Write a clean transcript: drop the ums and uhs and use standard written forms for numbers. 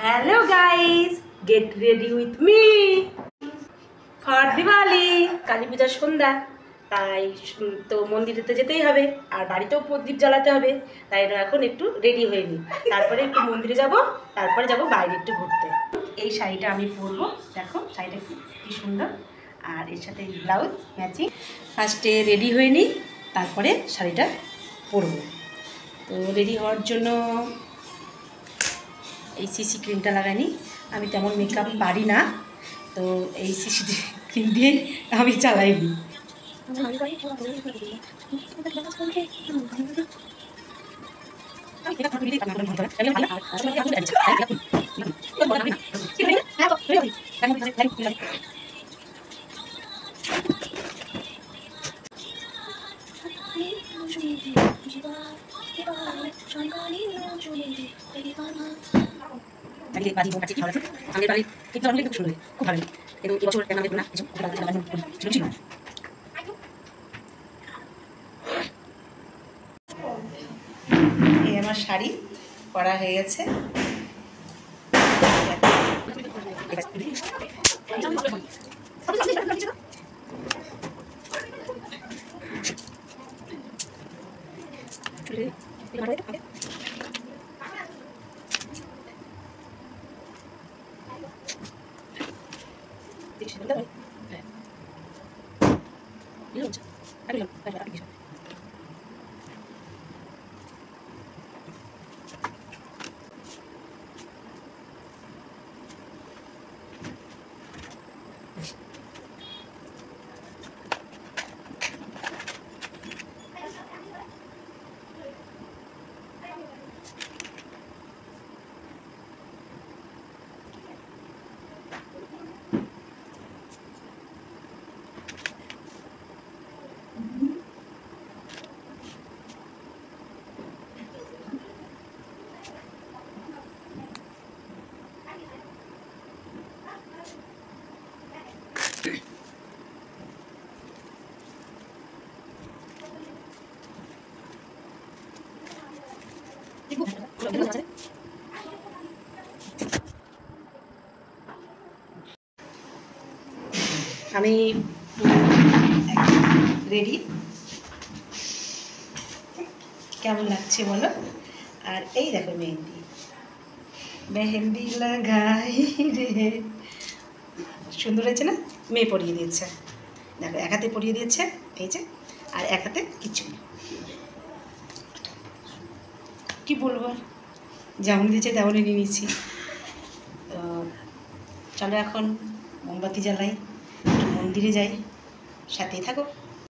Hello guys, get ready with me for Diwali. Kali পূজার সন্ধ্যা, তাই তো মন্দিরেতে যেতেই হবে আর বাড়িতেও প্রদীপ জ্বালাতে হবে। তাই এখন একটু রেডি হয়ে নিই, তারপরে একটু মন্দিরে যাব, তারপরে যাব বাইরে একটু ঘুরতে। এই শাড়িটা আমি পরবো, দেখো শাড়িটা কি সুন্দর, আর এর সাথে ব্লাউজ ম্যাচিং। ফার্স্টে রেডি হয়ে নিই, তারপরে শাড়িটা পরবো। তো রেডি হওয়ার জন্য এই সিসি ক্রিমটা লাগাইনি, আমি তেমন মেকআপ পারি না, তো এই সিসি ক্রিম দিয়েই আমি চালাইনি। আমাদের বাড়ির কিন্তু অনেক খুব সুন্দর, খুব ভালো, কিন্তু এবছর কেন আমি না কিছু ছিল। এই আমার শাড়ি পরা হয়ে গেছে। আমি রেডি, কেমন লাগছে বলো? আর এই দেখো মেহেন্দি, মেহেন্দি লাগাই রে, সুন্দর হয়েছে না? মেয়ে পরিয়ে দিয়েছে, দেখো এক হাতে পরিয়ে দিয়েছে এই যে, আর এক হাতে কিছু কি বলবো, যেমন দিয়েছে তেমনই নিয়ে নিচ্ছি। তো চলো এখন মোমবাতি জ্বালাই, মন্দিরে যাই, সাথেই থাকো।